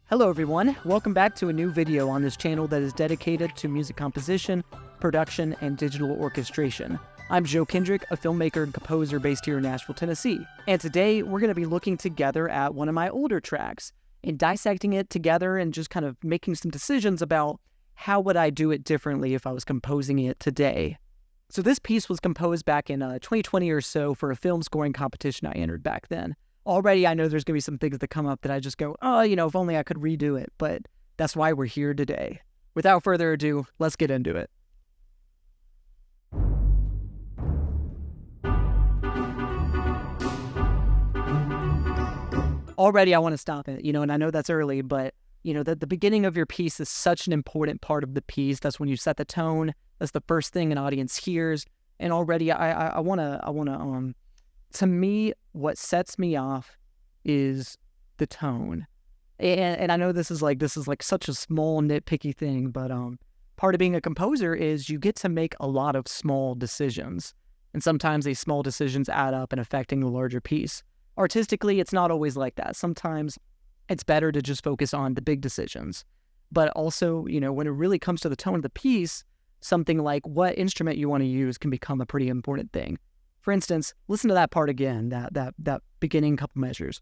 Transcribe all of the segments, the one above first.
Hello everyone, welcome back to a new video on this channel that is dedicated to music composition, production, and digital orchestration. I'm Joe Kendrick, a filmmaker and composer based here in Nashville, Tennessee. And today we're going to be looking together at one of my older tracks and dissecting it together and just kind of making some decisions about how would I do it differently if I was composing it today. So this piece was composed back in 2020 or so for a film scoring competition I entered back then. Already, I know there's going to be some things that come up that I just go, oh, if only I could redo it, but that's why we're here today. Without further ado, let's get into it. Already, I want to stop it, and I know that's early, but, the beginning of your piece is such an important part of the piece. That's when you set the tone. That's the first thing an audience hears. And already, I want to, to me, what sets me off is the tone. And I know this is like such a small nitpicky thing, but part of being a composer is you get to make a lot of small decisions. And sometimes these small decisions add up and affecting the larger piece. Artistically, it's not always like that. Sometimes it's better to just focus on the big decisions. But also, when it really comes to the tone of the piece, something like what instrument you want to use can become a pretty important thing. For instance, listen to that part again, that beginning couple measures.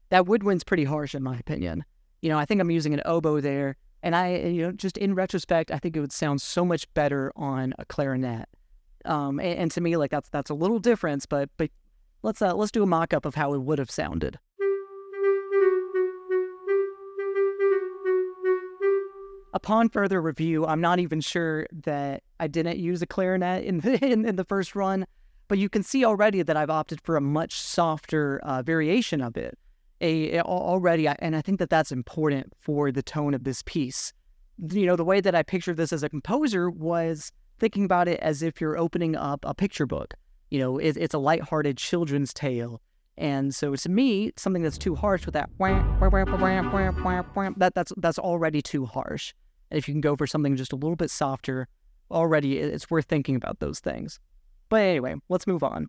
That woodwind's pretty harsh in my opinion. I think I'm using an oboe there, and just in retrospect, I think it would sound so much better on a clarinet. And to me, like that's a little difference, but let's do a mock-up of how it would have sounded. Upon further review, I'm not even sure that I didn't use a clarinet in the first run, but you can see already that I've opted for a much softer variation of it. And I think that that's important for the tone of this piece. The way that I pictured this as a composer was thinking about it as if you're opening up a picture book. It's a lighthearted children's tale. And so to me, something that's too harsh with that, that's already too harsh. And if you can go for something just a little bit softer, already it's worth thinking about those things. But anyway, let's move on.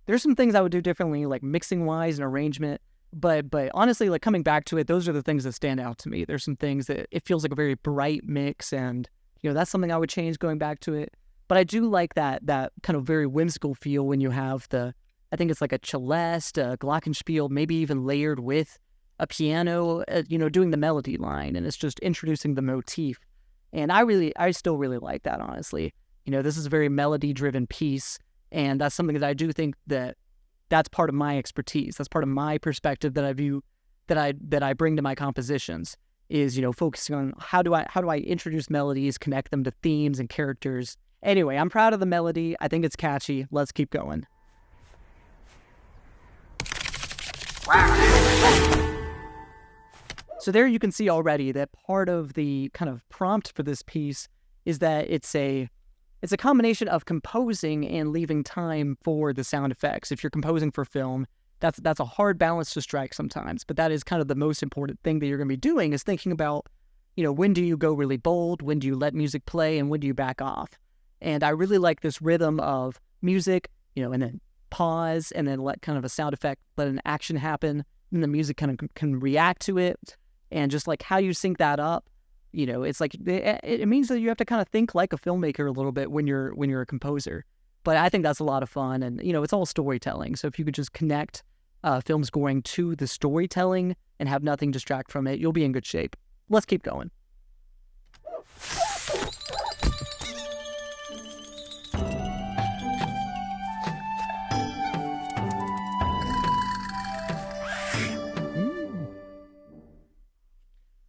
There's some things I would do differently, like mixing-wise and arrangement. But honestly, like coming back to it, those are the things that stand out to me. There's some things that it feels like a very bright mix, and that's something I would change going back to it. But I do like that kind of very whimsical feel when you have I think it's like a celeste, a glockenspiel, maybe even layered with a piano, doing the melody line, and it's just introducing the motif. And I still really like that, honestly. This is a very melody-driven piece, and that's something that I do think that's part of my expertise. That's part of my perspective that I view, that I bring to my compositions is, focusing on how do I introduce melodies, connect them to themes and characters. Anyway, I'm proud of the melody. I think it's catchy. Let's keep going. So there you can see already that part of the kind of prompt for this piece is that it's a combination of composing and leaving time for the sound effects. If you're composing for film, that's a hard balance to strike sometimes, but that is kind of the most important thing that you're going to be doing is thinking about, when do you go really bold, when do you let music play, and when do you back off? And I really like this rhythm of music, and then pause, and then let kind of a sound effect, let an action happen, and the music kind of can react to it, and just like how you sync that up. It's like it means that you have to kind of think like a filmmaker a little bit when you're a composer. But I think that's a lot of fun, and it's all storytelling. So if you could just connect film scoring to the storytelling and have nothing distract from it, you'll be in good shape. Let's keep going.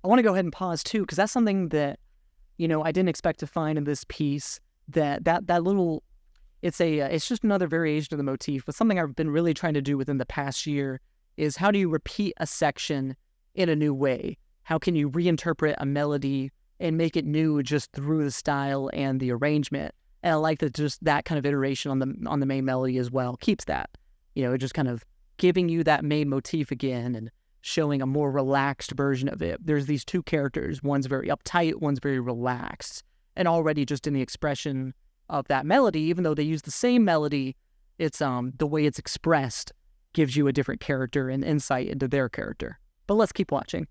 I want to go ahead and pause too, because that's something that, I didn't expect to find in this piece. That little, it's just another variation of the motif. But something I've been really trying to do within the past year is how do you repeat a section in a new way? How can you reinterpret a melody and make it new just through the style and the arrangement? And I like that just that kind of iteration on the main melody as well keeps that. It just kind of giving you that main motif again and showing a more relaxed version of it. There's these two characters. One's very uptight, one's very relaxed. And already just in the expression of that melody, even though they use the same melody, it's the way it's expressed gives you a different character and insight into their character. But let's keep watching.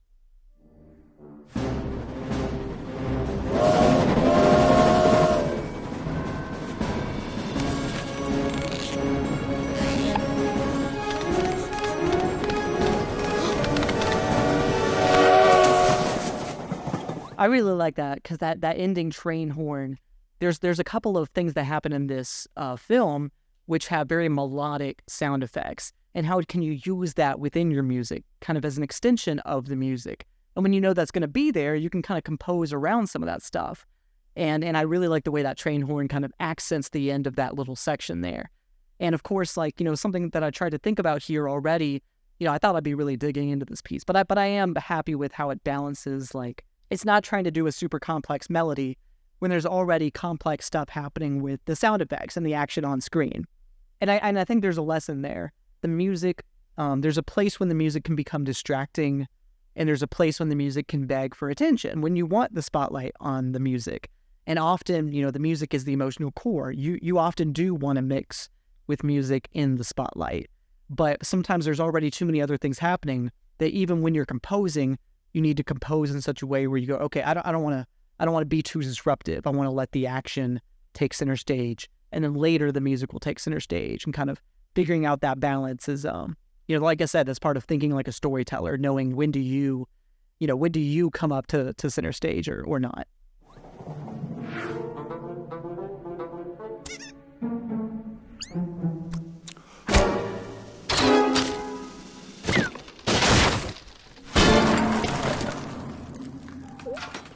I really like that because that ending train horn, there's a couple of things that happen in this film which have very melodic sound effects. And how can you use that within your music, kind of as an extension of the music? And when you know that's going to be there, you can kind of compose around some of that stuff. And I really like the way that train horn kind of accents the end of that little section there. And of course, like, you know, something that I tried to think about here already, you know, I thought I'd be really digging into this piece, but I am happy with how it balances, like, it's not trying to do a super complex melody when there's already complex stuff happening with the sound effects and the action on screen. And I think there's a lesson there. The music, there's a place when the music can become distracting, and there's a place when the music can beg for attention, when you want the spotlight on the music. And often, you know, the music is the emotional core. You often do want to mix with music in the spotlight. But sometimes there's already too many other things happening that even when you're composing, you need to compose in such a way where you go, okay, I don't want to be too disruptive. I want to let the action take center stage, and then later the music will take center stage. And kind of figuring out that balance is, you know, like I said, that's part of thinking like a storyteller, knowing when do you come up to center stage or not.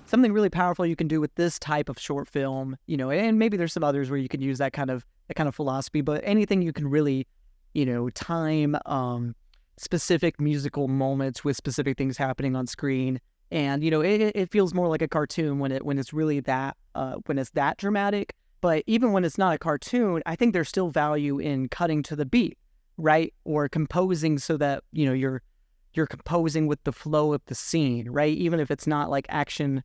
Something really powerful you can do with this type of short film, you know, and maybe there's some others where you can use that kind of philosophy, but anything you can really, you know, time specific musical moments with specific things happening on screen. And, you know, it feels more like a cartoon when it's really that, when it's that dramatic. But even when it's not a cartoon, I think there's still value in cutting to the beat, right? Or composing so that, you know, you're composing with the flow of the scene, right? Even if it's not like action,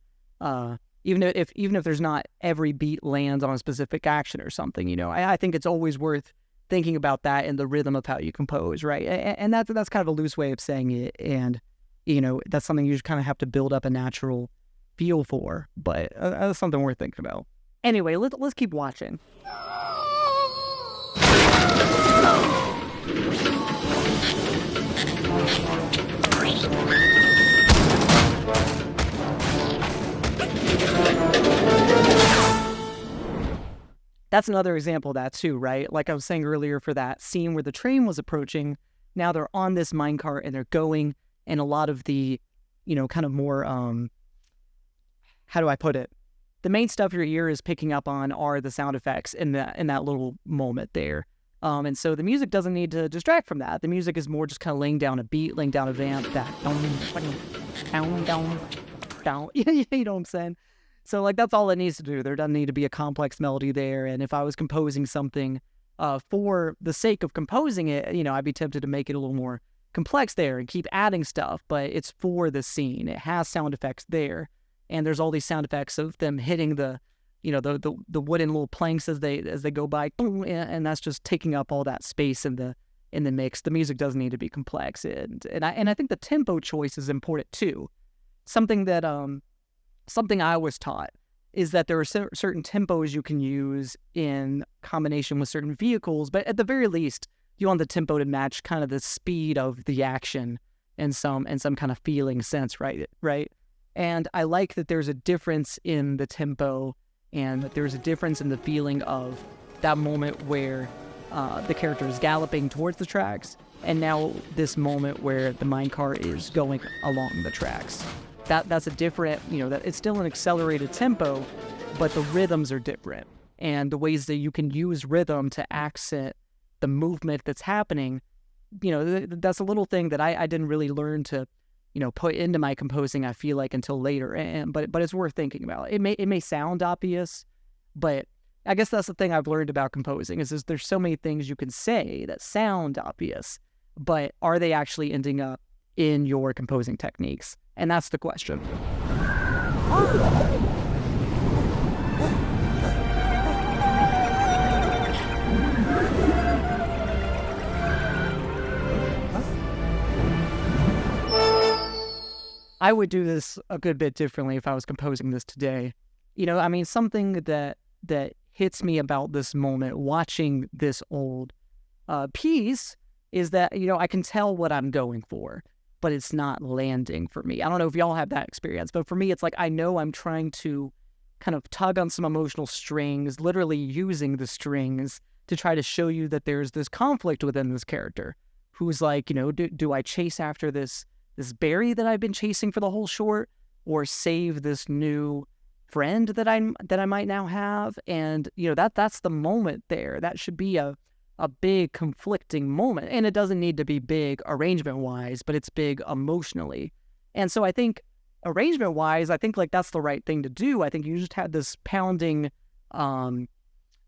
even if there's not every beat lands on a specific action or something, you know, I think it's always worth thinking about that in the rhythm of how you compose, right? And that's kind of a loose way of saying it. And, you know, that's something you just kind of have to build up a natural feel for, but that's something worth thinking about. Anyway, let's keep watching. That's another example of that too, right? Like I was saying earlier, for that scene where the train was approaching, now they're on this minecart and they're going, and a lot of the, you know, kind of more, how do I put it? The main stuff your ear is picking up on are the sound effects in that little moment there. And so the music doesn't need to distract from that. The music is more just kind of laying down a beat, laying down a vamp, that down. You know what I'm saying? So, like, that's all it needs to do. There doesn't need to be a complex melody there. And if I was composing something for the sake of composing it, you know, I'd be tempted to make it a little more complex there and keep adding stuff. But it's for the scene. It has sound effects there. And there's all these sound effects of them hitting the, you know, the wooden little planks as they go by. And that's just taking up all that space in the mix. The music doesn't need to be complex. And I think the tempo choice is important too. Something I was taught is that there are certain tempos you can use in combination with certain vehicles, but at the very least, you want the tempo to match kind of the speed of the action in some kind of feeling sense, right? And I like that there's a difference in the tempo, and that there's a difference in the feeling of that moment where the character is galloping towards the tracks, and now this moment where the minecart is going along the tracks. That's a different, you know, that it's still an accelerated tempo, but the rhythms are different. And the ways that you can use rhythm to accent the movement that's happening, you know, that's a little thing that I didn't really learn to, you know, put into my composing, I feel like, until later. But it's worth thinking about. It may sound obvious, but I guess that's the thing I've learned about composing is there's so many things you can say that sound obvious, but are they actually ending up in your composing techniques? And that's the question. I would do this a good bit differently if I was composing this today. I mean, something that hits me about this moment, watching this old piece, is that, I can tell what I'm going for, but it's not landing for me. I don't know if y'all have that experience, but for me, it's like I know I'm trying to kind of tug on some emotional strings, literally using the strings to try to show you that there's this conflict within this character who's like, do I chase after this berry that I've been chasing for the whole short, or save this new friend that I might now have? And that's the moment there. That should be a big conflicting moment, and it doesn't need to be big arrangement wise, but it's big emotionally. And so I think arrangement wise, I think like that's the right thing to do. I think you just had this pounding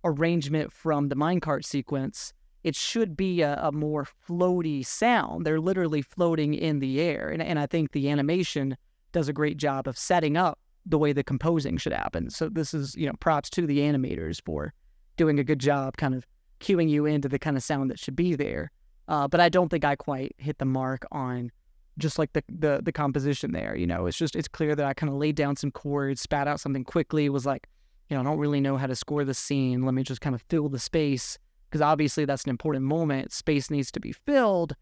arrangement from the minecart sequence. It should be a more floaty sound. They're literally floating in the air. And I think the animation does a great job of setting up the way the composing should happen. So this is, props to the animators for doing a good job kind of cueing you into the kind of sound that should be there. But I don't think I quite hit the mark on just like the composition there. It's clear that I kind of laid down some chords, spat out something quickly, was like, I don't really know how to score the scene. Let me just kind of fill the space. Because obviously that's an important moment. Space needs to be filled,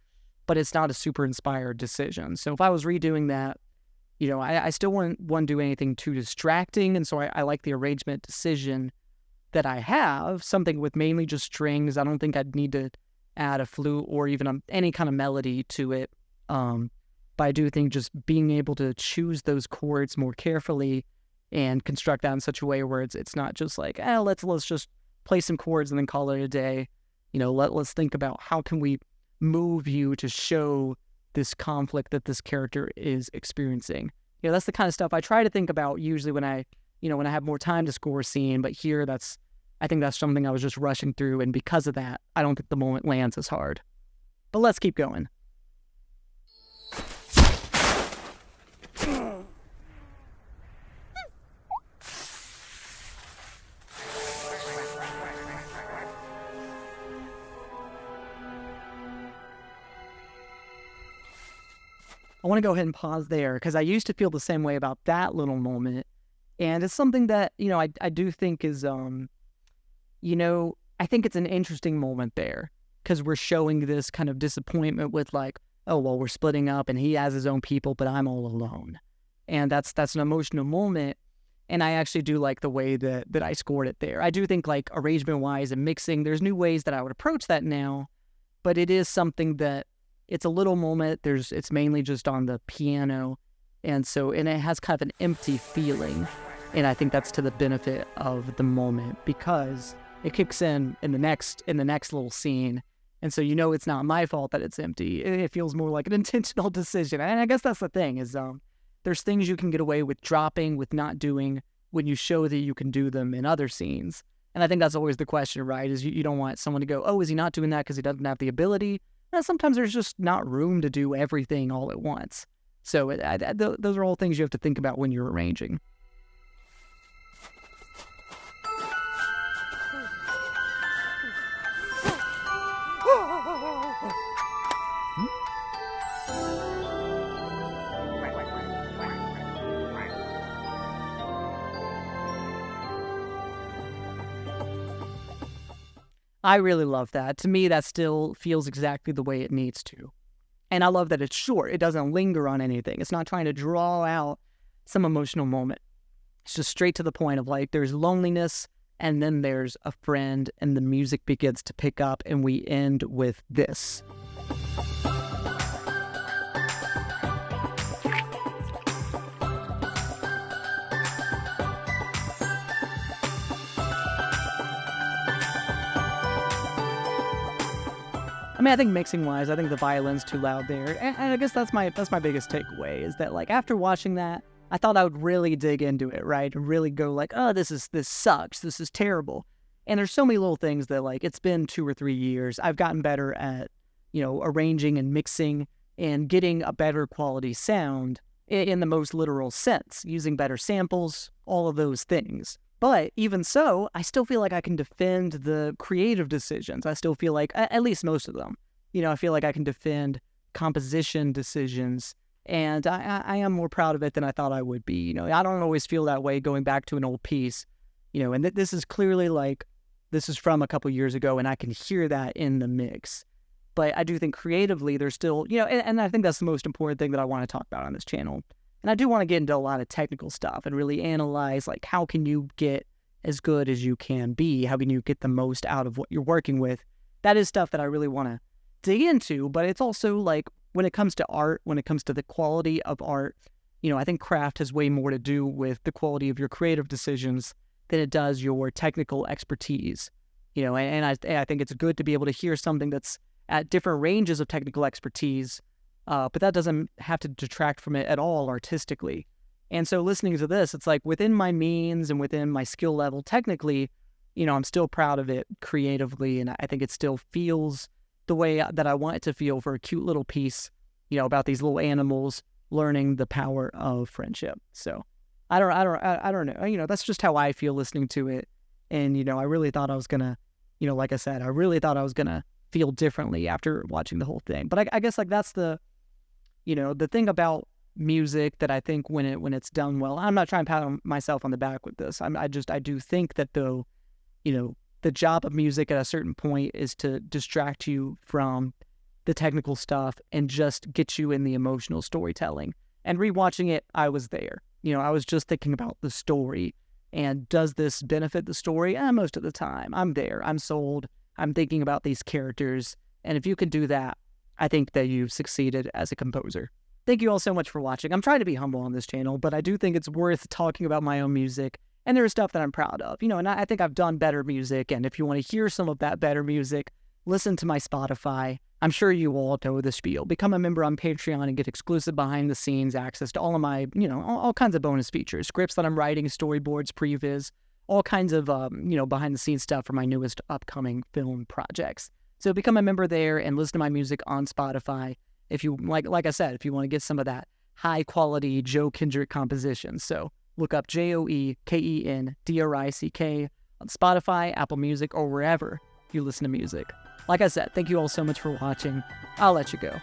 but it's not a super inspired decision. So if I was redoing that, I still wouldn't do anything too distracting. And so I like the arrangement decision that I have, something with mainly just strings. I don't think I'd need to add a flute or even any kind of melody to it. But I do think just being able to choose those chords more carefully and construct that in such a way where it's not just like, let's just play some chords and then call it a day. Let's think about how can we move you to show this conflict that this character is experiencing. That's the kind of stuff I try to think about usually when I have more time to score a scene. But here, I think that's something I was just rushing through, and because of that, I don't think the moment lands as hard. But let's keep going. I want to go ahead and pause there because I used to feel the same way about that little moment. And it's something that, I do think is, I think it's an interesting moment there because we're showing this kind of disappointment with like, oh, well, we're splitting up and he has his own people, but I'm all alone. And that's an emotional moment. And I actually do like the way that I scored it there. I do think like arrangement-wise and mixing, there's new ways that I would approach that now, but it is something that it's a little moment. It's mainly just on the piano. And it has kind of an empty feeling. And I think that's to the benefit of the moment because it kicks in the next little scene. And so, it's not my fault that it's empty. It feels more like an intentional decision. And I guess that's the thing is, there's things you can get away with dropping, with not doing when you show that you can do them in other scenes. And I think that's always the question, right? Is you don't want someone to go, oh, is he not doing that because he doesn't have the ability? And sometimes there's just not room to do everything all at once. So those are all things you have to think about when you're arranging. I really love that. To me, that still feels exactly the way it needs to. And I love that it's short. It doesn't linger on anything. It's not trying to draw out some emotional moment. It's just straight to the point of like, there's loneliness, and then there's a friend, and the music begins to pick up, and we end with this. I mean, I think mixing-wise, I think the violin's too loud there. And I guess that's my biggest takeaway, is that, like, after watching that, I thought I would really dig into it, right? And really go like, oh, this sucks. This is terrible. And there's so many little things that, like, it's been 2 or 3 years. I've gotten better at arranging and mixing and getting a better quality sound in the most literal sense, using better samples, all of those things. But even so, I still feel like I can defend the creative decisions. I still feel like, at least most of them, I feel like I can defend composition decisions, and I am more proud of it than I thought I would be. I don't always feel that way going back to an old piece, and this is clearly like, this is from a couple years ago, and I can hear that in the mix. But I do think creatively there's still, and I think that's the most important thing that I want to talk about on this channel. And I do want to get into a lot of technical stuff and really analyze, like, how can you get as good as you can be? How can you get the most out of what you're working with? That is stuff that I really want to dig into, but it's also like, when it comes to art, when it comes to the quality of art, I think craft has way more to do with the quality of your creative decisions than it does your technical expertise. And I think it's good to be able to hear something that's at different ranges of technical expertise, but that doesn't have to detract from it at all artistically. And so listening to this, it's like, within my means and within my skill level technically, I'm still proud of it creatively, and I think it still feels the way that I want it to feel for a cute little piece, about these little animals learning the power of friendship. So I don't know. That's just how I feel listening to it. And, I really thought I was gonna, like I said, I really thought I was gonna feel differently after watching the whole thing. But I guess, like, that's the thing about music that I think when it's done well, I'm not trying to pat myself on the back with this. I do think that, though, the job of music at a certain point is to distract you from the technical stuff and just get you in the emotional storytelling. And rewatching it, I was there. I was just thinking about the story. And does this benefit the story? Most of the time. I'm there. I'm sold. I'm thinking about these characters. And if you can do that, I think that you've succeeded as a composer. Thank you all so much for watching. I'm trying to be humble on this channel, but I do think it's worth talking about my own music. And there's stuff that I'm proud of, and I think I've done better music. And if you want to hear some of that better music, listen to my Spotify. I'm sure you all know the spiel. Become a member on Patreon and get exclusive behind-the-scenes access to all of my, all kinds of bonus features, scripts that I'm writing, storyboards, previs, all kinds of, behind-the-scenes stuff for my newest upcoming film projects. So become a member there and listen to my music on Spotify. If you, like I said, if you want to get some of that high-quality Joe Kendrick composition. So look up JoeKendrick on Spotify, Apple Music, or wherever you listen to music. Like I said, thank you all so much for watching. I'll let you go.